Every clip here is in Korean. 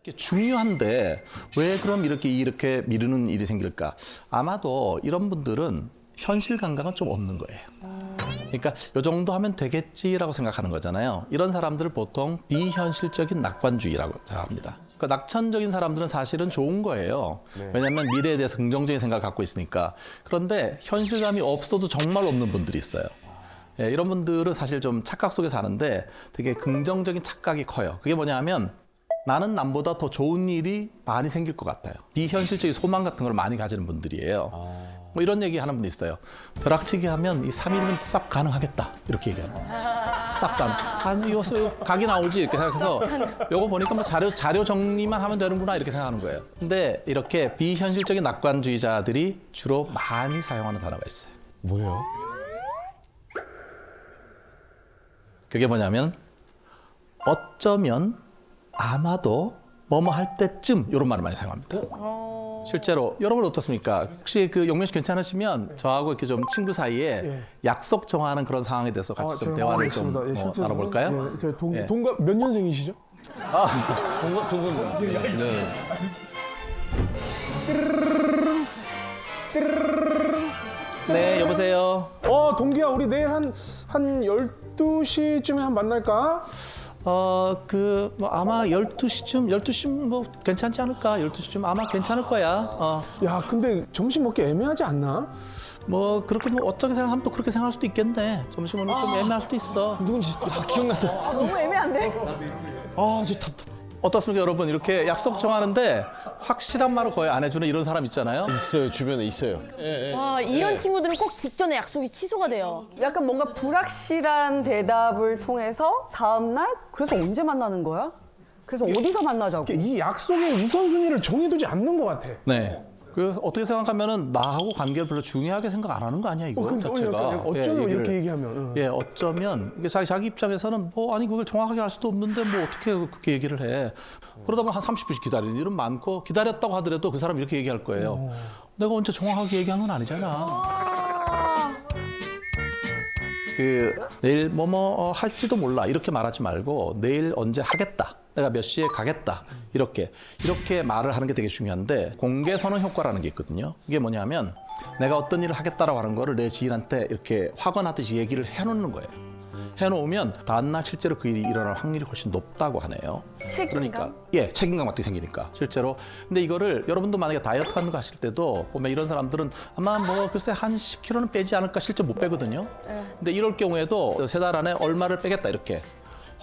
이렇게 중요한데 왜 그럼 이렇게 미루는 일이 생길까? 아마도 이런 분들은 현실 감각은 좀 없는 거예요. 그러니까 요 정도 하면 되겠지라고 생각하는 거잖아요. 이런 사람들을 보통 비현실적인 낙관주의라고 합니다. 그러니까 낙천적인 사람들은 사실은 좋은 거예요. 왜냐하면 미래에 대해서 긍정적인 생각을 갖고 있으니까. 그런데 현실감이 없어도 정말 없는 분들이 있어요. 예, 이런 분들은 사실 좀 착각 속에 사는데 되게 긍정적인 착각이 커요. 그게 뭐냐면 나는 남보다 더 좋은 일이 많이 생길 것 같아요. 비현실적인 소망 같은 걸 많이 가지는 분들이에요. 뭐 이런 얘기 하는 분이 있어요. 벼락치기 하면 이 3일은 쌉 가능하겠다. 이렇게 얘기하는 거예요. 쌉 가능. 아니, 이거 각이 나오지. 이렇게 생각해서 요거 보니까 뭐 자료 정리만 하면 되는구나. 이렇게 생각하는 거예요. 근데 이렇게 비현실적인 낙관주의자들이 주로 많이 사용하는 단어가 있어요. 뭐예요? 그게 뭐냐면 어쩌면 아마도 뭐뭐 할 때쯤 이런 말을 많이 사용합니다. 실제로 여러분 어떻습니까? 혹시 그 용명 씨 괜찮으시면 저하고 이렇게 좀 친구 사이에 약속 정하는 그런 상황에 대해서 같이 좀 대화를 좀 나눠볼까요? 동갑 몇 년생이시죠? 동급. 네. 네, 여보세요. 동기야, 우리 내일 한 12시쯤에 한 만날까? 뭐 아마 12시쯤 뭐 괜찮지 않을까? 12시쯤 아마 괜찮을 거야. 야, 근데 점심 먹기 애매하지 않나? 뭐 그렇게 뭐 어떻게 생각하면 또 그렇게 생각할 수도 있겠네. 점심은 좀 애매할 수도 있어. 누군지 기억났어. 너무 애매한데? 저 답답. 어떻습니까, 여러분? 이렇게 약속 정하는데 확실한 말을 거의 안 해주는 이런 사람 있잖아요. 있어요, 주변에 있어요. 와, 이런 친구들은 꼭 직전에 약속이 취소가 돼요. 약간 뭔가 불확실한 대답을 통해서 다음날 그래서 언제 만나는 거야? 그래서 어디서 만나자고? 이 약속의 우선순위를 정해두지 않는 것 같아. 네. 그 어떻게 생각하면은 나하고 관계를 별로 중요하게 생각 안 하는 거 아니야 이거 자체가. 어쩌면 예, 이렇게 얘기하면. 예, 어쩌면 이게 자기 입장에서는 뭐 아니 그걸 정확하게 할 수도 없는데 뭐 어떻게 그렇게 얘기를 해. 그러다 보면 한 30분씩 기다리는 일은 많고 기다렸다고 하더라도 그 사람이 이렇게 얘기할 거예요. 내가 언제 정확하게 얘기한 건 아니잖아. 그 내일 뭐뭐 할지도 몰라 이렇게 말하지 말고 내일 언제 하겠다. 내가 몇 시에 가겠다. 이렇게 말을 하는 게 되게 중요한데 공개 선언 효과라는 게 있거든요. 이게 뭐냐면 내가 어떤 일을 하겠다라고 하는 거를 내 지인한테 이렇게 확언하듯이 얘기를 해놓는 거예요. 해놓으면 다음날 실제로 그 일이 일어날 확률이 훨씬 높다고 하네요. 책임감? 그러니까 책임감 같은 게 생기니까 실제로. 근데 이거를 여러분도 만약에 다이어트 하는 거 하실 때도 보면 이런 사람들은 아마 뭐 글쎄 한 10kg는 빼지 않을까 실제 못 빼거든요. 근데 이럴 경우에도 3달 안에 얼마를 빼겠다 이렇게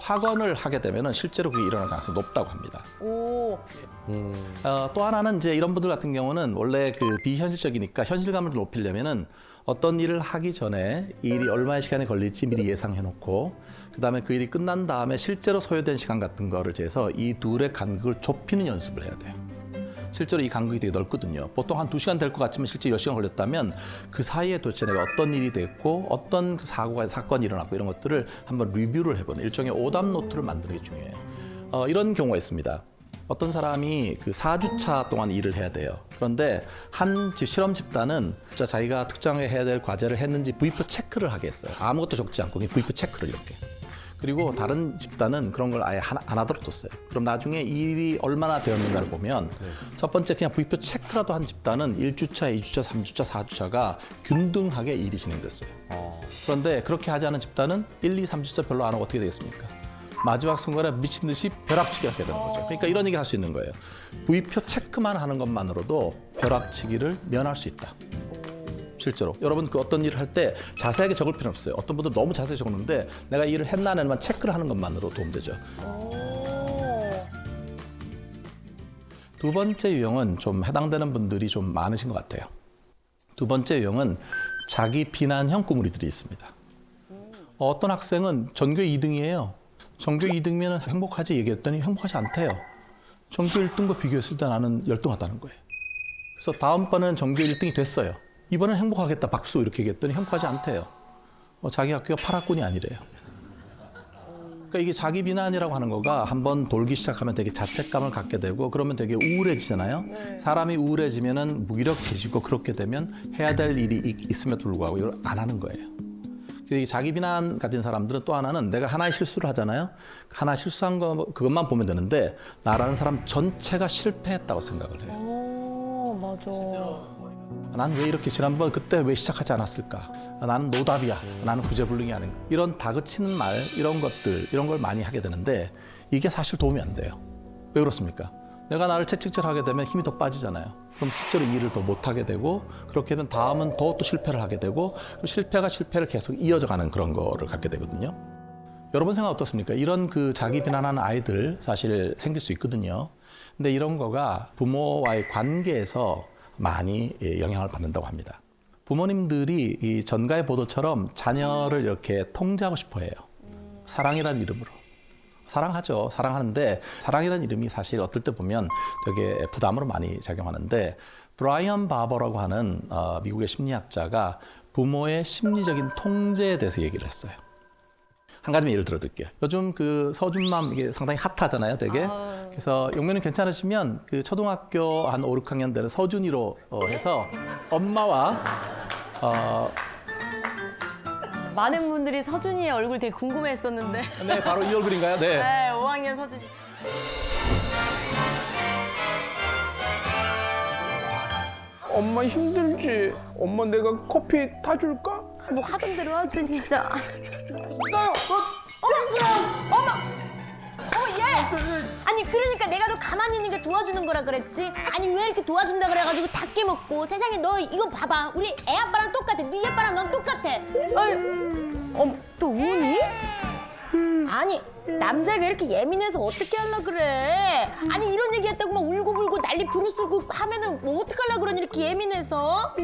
확언을 하게 되면은 실제로 그게 일어날 가능성이 높다고 합니다. 오, 또 하나는 이제 이런 분들 같은 경우는 원래 그 비현실적이니까 현실감을 높이려면은 어떤 일을 하기 전에 이 일이 얼마의 시간이 걸릴지 미리 예상해 놓고 그다음에 그 일이 끝난 다음에 실제로 소요된 시간 같은 거를 재서 이 둘의 간극을 좁히는 연습을 해야 돼요. 실제로 이 간극이 되게 넓거든요. 보통 한 2시간 될 것 같지만 실제 몇 시간 걸렸다면 그 사이에 도대체 내가 어떤 일이 됐고 어떤 그 사건이 일어났고 이런 것들을 한번 리뷰를 해보는 일종의 오답 노트를 만드는 게 중요해요. 이런 경우가 있습니다. 어떤 사람이 그 4주차 동안 일을 해야 돼요. 그런데 한 실험 집단은 자기가 특정에 해야 될 과제를 했는지 V표 체크를 하게 했어요. 아무것도 적지 않고 그냥 V표 체크를 이렇게. 그리고 다른 집단은 그런 걸 아예 안 하도록 뒀어요. 그럼 나중에 일이 얼마나 되었는가를 보면 첫 번째 그냥 V표 체크라도 한 집단은 1주차, 2주차, 3주차, 4주차가 균등하게 일이 진행됐어요. 그런데 그렇게 하지 않은 집단은 1, 2, 3주차 별로 안 하고 어떻게 되겠습니까? 마지막 순간에 미친 듯이 벼락치기를 하게 되는 거죠. 그러니까 이런 얘기 할 수 있는 거예요. V표 체크만 하는 것만으로도 벼락치기를 면할 수 있다. 실제로 여러분 그 어떤 일을 할 때 자세하게 적을 필요는 없어요. 어떤 분들 너무 자세히 적었는데 내가 이 일을 했나 안 했나만 체크를 하는 것만으로 도움되죠. 두 번째 유형은 좀 해당되는 분들이 좀 많으신 것 같아요. 두 번째 유형은 자기 비난형 꾸물이들이 있습니다. 어떤 학생은 전교 2등이에요. 전교 2등이면 행복하지 얘기했더니 행복하지 않대요. 전교 1등과 비교했을 때 나는 열등하다는 거예요. 그래서 다음번에는 전교 1등이 됐어요. 이번엔 행복하겠다 박수 이렇게 얘기했더니 행복하지 않대요. 자기 학교가 8학군이 아니래요. 그러니까 이게 자기 비난이라고 하는 거가 한번 돌기 시작하면 되게 자책감을 갖게 되고 그러면 되게 우울해지잖아요. 사람이 우울해지면은 무기력해지고 그렇게 되면 해야 될 일이 있음에도 불구하고 이걸 안 하는 거예요. 이 자기 비난 가진 사람들은 또 하나는 내가 하나의 실수를 하잖아요. 하나 실수한 거 그것만 보면 되는데 나라는 사람 전체가 실패했다고 생각을 해요. 맞아. 난 왜 이렇게 지난번 그때 왜 시작하지 않았을까? 나는 노답이야. 나는 구제불능이 아닌가. 이런 다그치는 말, 이런 것들, 이런 걸 많이 하게 되는데 이게 사실 도움이 안 돼요. 왜 그렇습니까? 내가 나를 채찍질하게 되면 힘이 더 빠지잖아요. 그럼 실제로 일을 더 못하게 되고 그렇게 되면 다음은 더 또 실패를 하게 되고 그럼 실패가 실패를 계속 이어져가는 그런 거를 갖게 되거든요. 여러분 생각 어떻습니까? 이런 그 자기 비난하는 아이들 사실 생길 수 있거든요. 근데 이런 거가 부모와의 관계에서 많이 영향을 받는다고 합니다. 부모님들이 이 전가의 보도처럼 자녀를 이렇게 통제하고 싶어 해요. 사랑이라는 이름으로. 사랑하죠. 사랑하는데 사랑이라는 이름이 사실 어떨 때 보면 되게 부담으로 많이 작용하는데 브라이언 바버라고 하는 미국의 심리학자가 부모의 심리적인 통제에 대해서 얘기를 했어요. 한 가지만 예를 들어 드릴게요. 요즘 그 서준맘 이게 상당히 핫하잖아요, 되게. 그래서 용면은 괜찮으시면 그 초등학교 한 5, 6학년 되는 서준이로 해서 엄마와 많은 분들이 서준이의 얼굴 되게 궁금해했었는데. 네, 바로 이 얼굴인가요? 네. 네, 5학년 서준이. 엄마 힘들지? 엄마 내가 커피 타줄까? 뭐 하던 대로 하지 진짜. 아니 그러니까 내가 너 가만히 있는 게 도와주는 거라 그랬지. 아니 왜 이렇게 도와준다 그래가지고 다 깨먹고. 세상에 너 이거 봐봐, 우리 애 아빠랑 똑같아. 네 아빠랑 넌 똑같아. 또 우니? 아니 남자가 이렇게 예민해서 어떻게 하려 그래. 아니 이런 얘기 했다고 막 울고불고 난리 부르쓰고 하면은 뭐 어떻게 하려 그러니 이렇게 예민해서.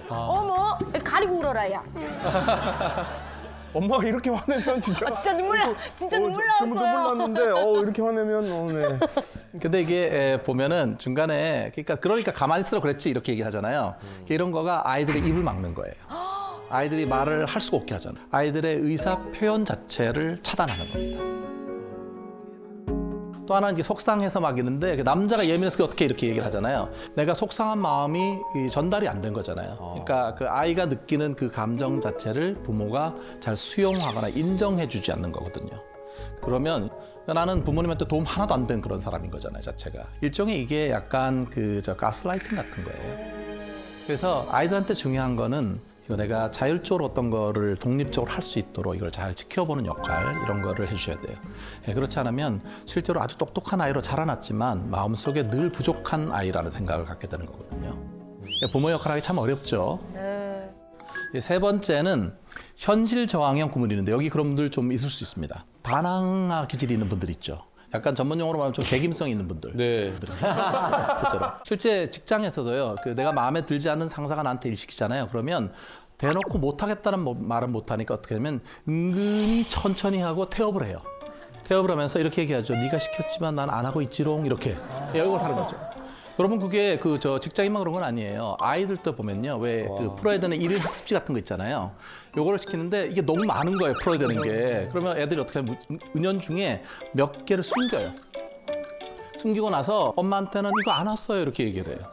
어머 가리고 울어라 야. 엄마가 이렇게 화내면 진짜. 진짜 눈물 나. 진짜 눈물 지금 눈물 나왔어요. 났는데 이렇게 화내면 네. 근데 이게 보면은 중간에 그러니까 가만히 있으라 그랬지 이렇게 얘기를 하잖아요. 이런 거가 아이들의 입을 막는 거예요. 아이들이 말을 할 수가 없게 하잖아요. 아이들의 의사 표현 자체를 차단하는 겁니다. 또 하나는 이게 속상해서 막이는데 남자가 예민해서 어떻게 이렇게 얘기를 하잖아요. 내가 속상한 마음이 전달이 안 된 거잖아요. 그러니까 그 아이가 느끼는 그 감정 자체를 부모가 잘 수용하거나 인정해주지 않는 거거든요. 그러면 나는 부모님한테 도움 하나도 안 된 그런 사람인 거잖아요, 자체가. 일종의 이게 약간 가스라이팅 같은 거예요. 그래서 아이들한테 중요한 거는 이거 내가 자율적으로 어떤 거를 독립적으로 할 수 있도록 이걸 잘 지켜보는 역할 이런 거를 해주셔야 돼요. 그렇지 않으면 실제로 아주 똑똑한 아이로 자라났지만 마음속에 늘 부족한 아이라는 생각을 갖게 되는 거거든요. 부모 역할 하기 참 어렵죠. 세 번째는 현실 저항형 구문이 있는데 여기 그런 분들 좀 있을 수 있습니다. 반항아 기질이 있는 분들 있죠. 약간 전문 용어로 말하면 좀 개김성 있는 분들. 네. 그렇죠. 실제 직장에서도요. 내가 마음에 들지 않는 상사가 나한테 일 시키잖아요. 그러면 대놓고 못하겠다는 말은 못하니까 어떻게 하면 은근히 천천히 하고 태업을 해요. 태업을 하면서 이렇게 얘기하죠. 네가 시켰지만 난 안 하고 있지롱 이렇게 이걸 하는 거죠. 여러분 그게 직장인만 그런 건 아니에요. 아이들도 보면요. 왜 풀어야 되는 일일 학습지 같은 거 있잖아요. 요거를 시키는데 이게 너무 많은 거예요. 풀어야 되는 게. 그러면 애들이 어떻게 하면 은연중에 몇 개를 숨겨요. 숨기고 나서 엄마한테는 이거 안 왔어요. 이렇게 얘기를 해요.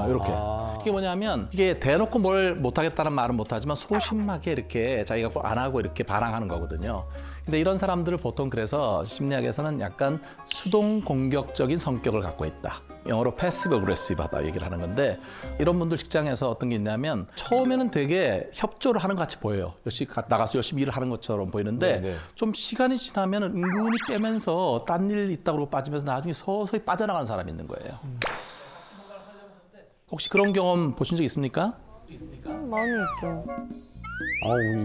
이렇게. 이게 뭐냐면 이게 대놓고 뭘 못하겠다는 말은 못하지만 소심하게 이렇게 자기가 꼭 안 하고 이렇게 반항하는 거거든요. 근데 이런 사람들을 보통 그래서 심리학에서는 약간 수동 공격적인 성격을 갖고 있다. 영어로 패시브 어그레시브하다 얘기를 하는 건데 이런 분들 직장에서 어떤 게 있냐면 처음에는 되게 협조를 하는 것 같이 보여요. 열심히 나가서 열심히 일을 하는 것처럼 보이는데 네네. 좀 시간이 지나면 은근히 빼면서 딴 일 있다고 빠지면서 나중에 서서히 빠져나가는 사람이 있는 거예요. 혹시 그런 경험 보신 적 있습니까? 많이 있죠.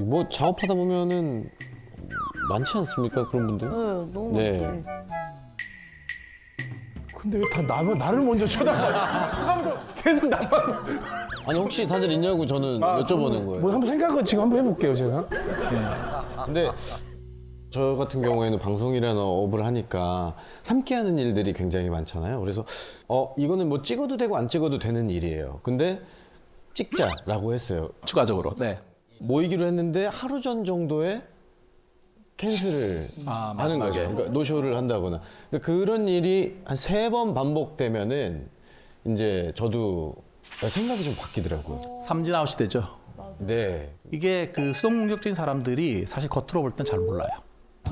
뭐 작업하다 보면은 많지 않습니까 그런 분들? 네, 너무 네. 많지. 근데 왜 다 나를 먼저 쳐다봐요? 사람들 계속 나만. 아니 혹시 다들 있냐고 저는 여쭤보는 거예요. 뭐 한번 생각을 지금 한번 해볼게요 제가. 근데 저 같은 경우에는 방송이라는 업을 하니까 함께하는 일들이 굉장히 많잖아요. 그래서 이거는 뭐 찍어도 되고 안 찍어도 되는 일이에요. 근데 찍자라고 했어요. 추가적으로. 네. 모이기로 했는데 하루 전 정도에 캔슬을 하는 거죠. 그러니까 노쇼를 한다거나. 그러니까 그런 일이 한 3번 반복되면은 이제 저도 생각이 좀 바뀌더라고요. 삼진아웃이 되죠. 네. 이게 그 수동 공격적인 사람들이 사실 겉으로 볼 땐 잘 몰라요.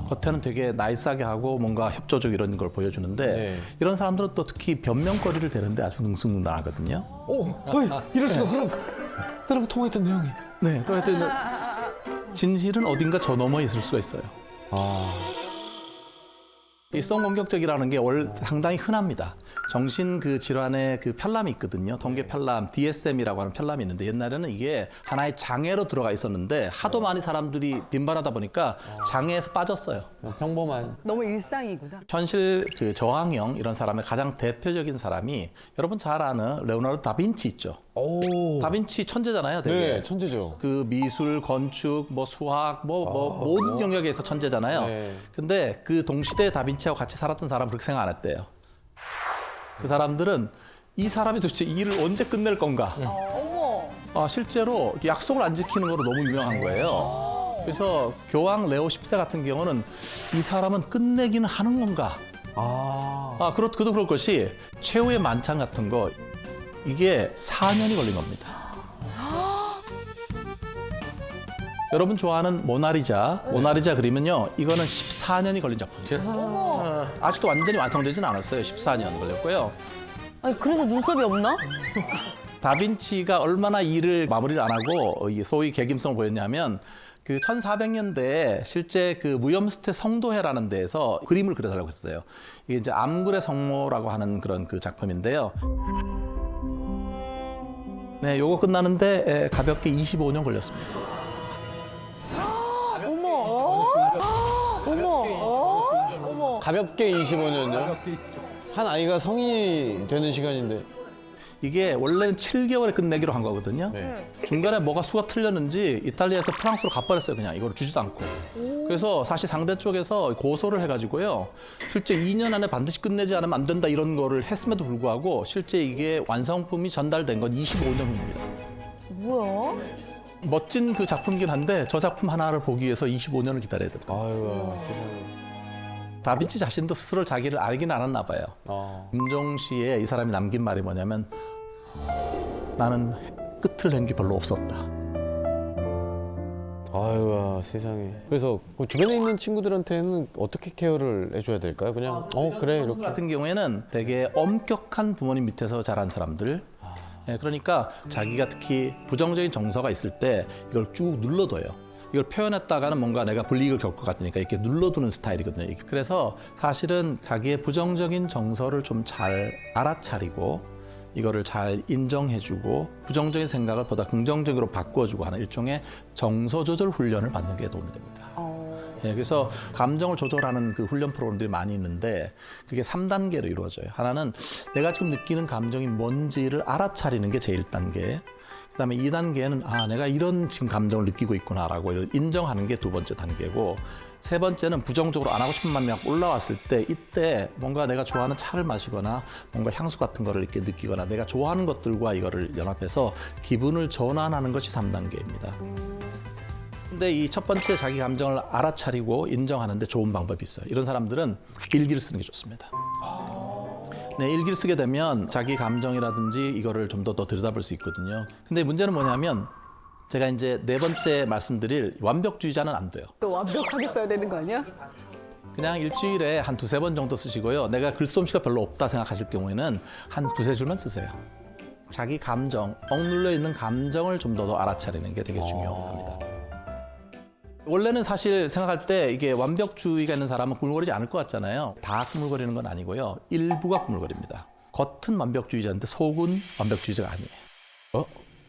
겉에는 되게 나이스하게 하고 뭔가 협조적 이런 걸 보여주는데 네. 이런 사람들은 또 특히 변명거리를 대는데 아주 능수능란하거든요. 이럴 수가. 그럼 나랑 통화했던 내용이. 네, 또 하여튼 진실은 어딘가 저 너머에 있을 수가 있어요. 이 수동 공격적이라는 게 상당히 흔합니다. 정신 그 질환의 그 편람이 있거든요. 동계 편람, DSM이라고 하는 편람이 있는데 옛날에는 이게 하나의 장애로 들어가 있었는데 하도 많이 사람들이 빈발하다 보니까 장애에서 빠졌어요. 평범한. 너무 일상이구나. 현실 그 저항형 이런 사람의 가장 대표적인 사람이 여러분 잘 아는 레오나르도 다빈치 있죠. 다빈치 천재잖아요, 되게. 네, 천재죠. 그 미술, 건축, 뭐 수학, 모든 영역에서 천재잖아요. 네. 근데 그 동시대에 다빈치하고 같이 살았던 사람은 그렇게 생각 안 했대요. 그 사람들은 이 사람이 도대체 일을 언제 끝낼 건가? 실제로 약속을 안 지키는 거로 너무 유명한 거예요. 그래서 교황 레오 10세 같은 경우는 이 사람은 끝내기는 하는 건가? 그도 그럴 것이 최후의 만찬 같은 거 이게 4년이 걸린 겁니다. 여러분 좋아하는 모나리자 그림은요, 이거는 14년이 걸린 작품이에요. 아직도 완전히 완성되지는 않았어요. 14년 걸렸고요. 아니 그래서 눈썹이 없나? 다빈치가 얼마나 일을 마무리를 안 하고 소위 개김성을 보였냐면 그 1400년대에 실제 그 무염스테 성도회라는 데에서 그림을 그려달라고 했어요. 이게 이제 암굴의 성모라고 하는 그런 그 작품인데요. 네, 요거 끝나는데 가볍게 25년 걸렸습니다. 가볍게 25년요? 한 아이가 성인이 되는 시간인데. 이게 원래는 7개월에 끝내기로 한 거거든요. 네. 중간에 뭐가 수가 틀렸는지 이탈리아에서 프랑스로 가버렸어요. 그냥 이거를 주지도 않고. 그래서 사실 상대 쪽에서 고소를 해가지고요. 실제 2년 안에 반드시 끝내지 않으면 안 된다 이런 거를 했음에도 불구하고 실제 이게 완성품이 전달된 건 25년 후입니다. 뭐야? 멋진 그 작품이긴 한데 저 작품 하나를 보기 위해서 25년을 기다려야 돼요. 아이고, 세상에. 다빈치 자신도 스스로 자기를 알긴 알았나 봐요. 김종시에 이 사람이 남긴 말이 뭐냐면 나는 끝을 낸 게 별로 없었다. 아이고, 세상에. 그래서 그 주변에 있는 친구들한테는 어떻게 케어를 해줘야 될까요? 그냥 그래 이렇게. 같은 경우에는 되게 엄격한 부모님 밑에서 자란 사람들. 그러니까 자기가 특히 부정적인 정서가 있을 때 이걸 쭉 눌러둬요. 이걸 표현했다가는 뭔가 내가 불이익을 겪을 것 같으니까 이렇게 눌러두는 스타일이거든요. 그래서 사실은 자기의 부정적인 정서를 좀 잘 알아차리고 이거를 잘 인정해주고 부정적인 생각을 보다 긍정적으로 바꿔주고 하는 일종의 정서 조절 훈련을 받는 게 도움이 됩니다. 그래서 감정을 조절하는 그 훈련 프로그램들이 많이 있는데 그게 3단계로 이루어져요. 하나는 내가 지금 느끼는 감정이 뭔지를 알아차리는 게 제1단계. 그다음에 2단계는 내가 이런 지금 감정을 느끼고 있구나라고 인정하는 게 2번째 단계고 3번째는 부정적으로 안 하고 싶은 마음이 막 올라왔을 때 이때 뭔가 내가 좋아하는 차를 마시거나 뭔가 향수 같은 거를 이렇게 느끼거나 내가 좋아하는 것들과 이거를 연합해서 기분을 전환하는 것이 3단계입니다. 근데 이 첫 번째 자기 감정을 알아차리고 인정하는데 좋은 방법이 있어요. 이런 사람들은 일기를 쓰는 게 좋습니다. 네, 일기를 쓰게 되면 자기 감정이라든지 이거를 좀 더 들여다볼 수 있거든요. 근데 문제는 뭐냐면 제가 이제 4번째 말씀드릴 완벽주의자는 안 돼요. 또 완벽하게 써야 되는 거 아니야? 그냥 일주일에 한 2-3번 정도 쓰시고요. 내가 글솜씨가 별로 없다 생각하실 경우에는 한 2-3줄만 쓰세요. 자기 감정, 억눌려 있는 감정을 좀 더 알아차리는 게 되게 중요합니다. 원래는 사실 생각할 때 이게 완벽주의가 있는 사람은 꾸물거리지 않을 것 같잖아요. 다 꾸물거리는 건 아니고요. 일부가 꾸물거립니다. 겉은 완벽주의자인데 속은 완벽주의자가 아니에요.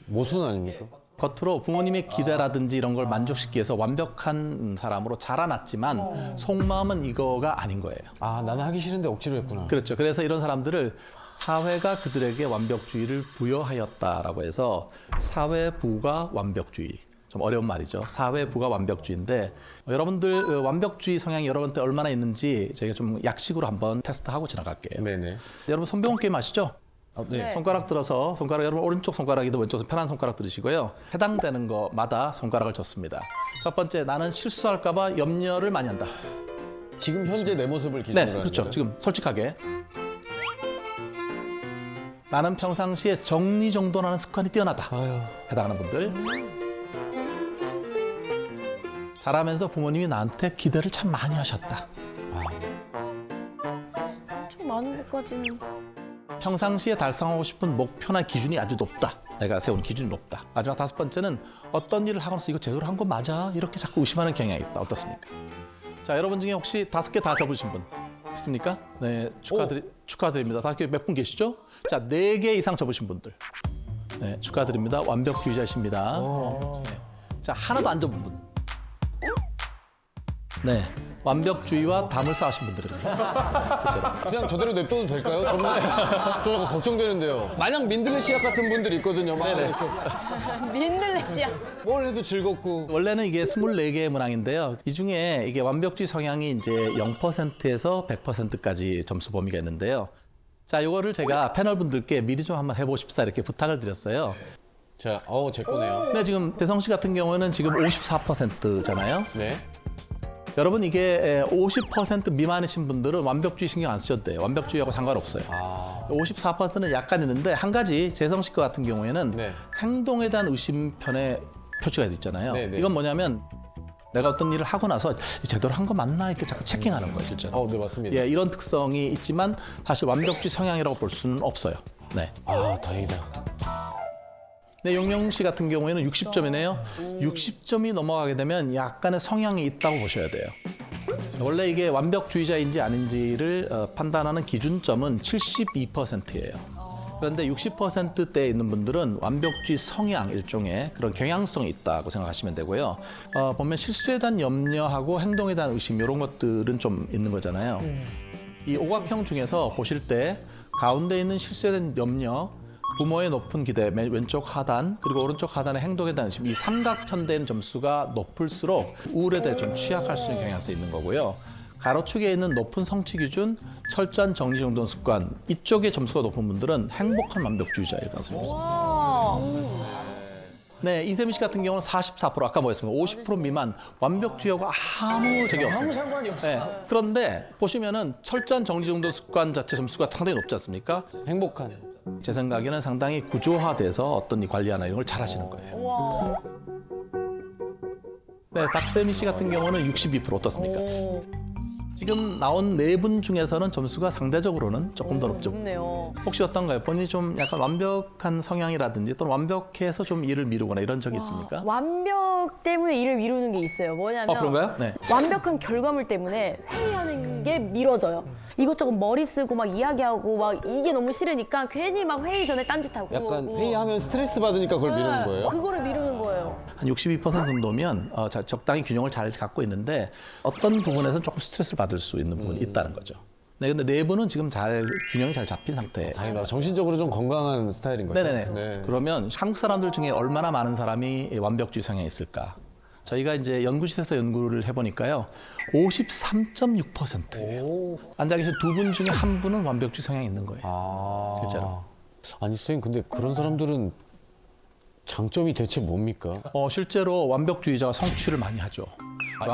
모순 아닙니까? 겉으로 부모님의 기대라든지 이런 걸 만족시키기 위해서 완벽한 사람으로 자라났지만 속마음은 이거가 아닌 거예요. 나는 하기 싫은데 억지로 했구나. 그렇죠. 그래서 이런 사람들을 사회가 그들에게 완벽주의를 부여하였다라고 해서 사회부가 완벽주의. 좀 어려운 말이죠. 사회부가 완벽주의인데 여러분들 완벽주의 성향이 여러분한테 얼마나 있는지 저희가 좀 약식으로 한번 테스트하고 지나갈게요. 네네. 여러분 손병호 게임 아시죠? 네. 손가락 들어서 여러분 오른쪽 손가락이든 왼쪽 편한 손가락 들으시고요. 해당되는 거마다 손가락을 줬습니다. 첫 번째, 나는 실수할까 봐 염려를 많이 한다. 지금 현재 내 모습을 기준으로 네, 하는 그렇죠. 거죠? 지금 솔직하게. 나는 평상시에 정리정돈하는 습관이 뛰어나다. 해당하는 분들. 자라면서 부모님이 나한테 기대를 참 많이 하셨다. 좀 많은 것까지는. 평상시에 달성하고 싶은 목표나 기준이 아주 높다. 내가 세운 기준이 높다. 마지막 5번째는 어떤 일을 하고 나서 이거 제대로 한 거 맞아? 이렇게 자꾸 의심하는 경향이 있다. 어떻습니까? 자, 여러분 중에 혹시 5개 다 접으신 분 있습니까? 네, 축하드립니다. 5개 몇 분 계시죠? 자, 4개 이상 접으신 분들. 네, 축하드립니다. 완벽주의자이십니다. 네. 자, 하나도 안 접은 분. 네, 완벽주의와 담을 쌓으신 분들입니다. 그냥 저대로 냅둬도 될까요? 정말 저 약간 걱정되는데요. 마냥 민들레 씨앗 같은 분들이 있거든요. 막 이렇게 민들레시야. 뭘 해도 즐겁고. 원래는 이게 24개의 문항인데요. 이 중에 이게 완벽주의 성향이 이제 0%에서 100%까지 점수 범위가 있는데요. 자, 이거를 제가 패널 분들께 미리 좀 한번 해보고 싶다 이렇게 부탁을 드렸어요. 자, 제 거네요. 근데 지금 대성 씨 같은 경우는 지금 54%잖아요. 네. 여러분 이게 50% 미만이신 분들은 완벽주의 신경 안 쓰셔도 돼요. 완벽주의하고 상관없어요. 54%는 약간 있는데 한 가지 재성 씨 거 같은 경우에는 네. 행동에 대한 의심편에 표시가 돼 있잖아요. 네, 네. 이건 뭐냐면 내가 어떤 일을 하고 나서 제대로 한 거 맞나 이렇게 자꾸 체킹하는 거예요, 실제로. 네, 맞습니다. 예, 이런 특성이 있지만 사실 완벽주의 성향이라고 볼 수는 없어요. 네. 다행이다. 네, 용영 씨 같은 경우에는 60점이네요. 60점이 넘어가게 되면 약간의 성향이 있다고 보셔야 돼요. 원래 이게 완벽주의자인지 아닌지를 판단하는 기준점은 72%예요. 그런데 60%대에 있는 분들은 완벽주의 성향 일종의 그런 경향성이 있다고 생각하시면 되고요. 보면 실수에 대한 염려하고 행동에 대한 의심 이런 것들은 좀 있는 거잖아요. 이 오각형 중에서 보실 때 가운데 있는 실수에 대한 염려, 부모의 높은 기대, 맨 왼쪽 하단, 그리고 오른쪽 하단의 행동에 대한 의심, 이 삼각편대는 점수가 높을수록 우울에 대해 좀 취약할 수 있는 경향성이 있는 거고요. 가로축에 있는 높은 성취 기준, 철저한 정리정돈 습관, 이쪽에 점수가 높은 분들은 행복한 완벽주의자일 가능성이 있습니다. 네, 이세미 씨 같은 경우는 44%, 아까 뭐였습니까? 50% 미만, 완벽주의하고 아무 적이 없습니다. 아무 상관이 없어요. 네, 그런데 보시면은 철저한 정리정돈 습관 자체 점수가 상당히 높지 않습니까? 행복한. 제 생각에는 상당히 구조화돼서 어떤 이 관리하나 이런 걸 잘하시는 거예요. 네, 박세미 씨 같은 경우는 62% 어떻습니까? 지금 나온 4분 중에서는 점수가 상대적으로는 조금 더 높죠. 좋네요. 혹시 어떤가요? 본인이 좀 약간 완벽한 성향이라든지 또는 완벽해서 좀 일을 미루거나 이런 적이 있습니까? 완벽 때문에 일을 미루는 게 있어요. 뭐냐면 그런가요? 네. 완벽한 결과물 때문에 회의하는 게 미뤄져요. 이것저것 머리 쓰고 막 이야기하고 막 이게 너무 싫으니까 괜히 막 회의 전에 딴짓하고. 약간 회의하면 스트레스 받으니까 그걸 미루는 거예요? 그거를 미루는 거예요. 한 62% 정도면 적당히 균형을 잘 갖고 있는데 어떤 부분에서는 조금 스트레스를 받을 수 있는 부분이 있다는 거죠. 네, 근데 4분은 지금 잘 균형이 잘 잡힌 상태예요. 다행이다. 정신적으로 좀 건강한 스타일인 거죠? 네네네. 네. 그러면 한국 사람들 중에 얼마나 많은 사람이 완벽주의 성향이 있을까? 저희가 이제 연구실에서 연구를 해보니까요, 53.6%예요. 앉아 계신 2분 중에 1분은 완벽주의 성향이 있는 거예요. 실제로. 아니, 선생님, 근데 그런 사람들은 장점이 대체 뭡니까? 실제로 완벽주의자가 성취를 많이 하죠.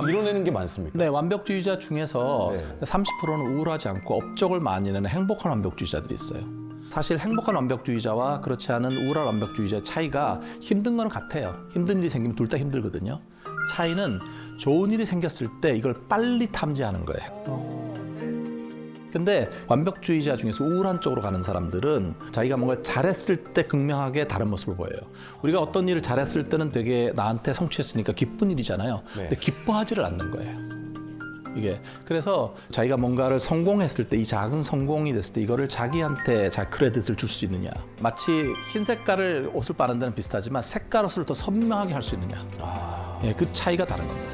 이뤄내는 게 많습니까? 네, 완벽주의자 중에서 네. 30%는 우울하지 않고 업적을 많이 내는 행복한 완벽주의자들이 있어요. 사실 행복한 완벽주의자와 그렇지 않은 우울한 완벽주의자의 차이가 힘든 건 같아요. 힘든 일이 생기면 둘 다 힘들거든요. 차이는 좋은 일이 생겼을 때 이걸 빨리 탐지하는 거예요. 근데 완벽주의자 중에서 우울한 쪽으로 가는 사람들은 자기가 뭔가 잘했을 때 극명하게 다른 모습을 보여요. 우리가 어떤 일을 잘했을 때는 되게 나한테 성취했으니까 기쁜 일이잖아요. 근데 기뻐하지를 않는 거예요. 이게 그래서 자기가 뭔가를 성공했을 때 이 작은 성공이 됐을 때 이거를 자기한테 잘 크레딧을 줄 수 있느냐, 마치 흰 색깔을 옷을 빠는 데는 비슷하지만 색깔 옷을 더 선명하게 할 수 있느냐, 그 차이가 다른 겁니다.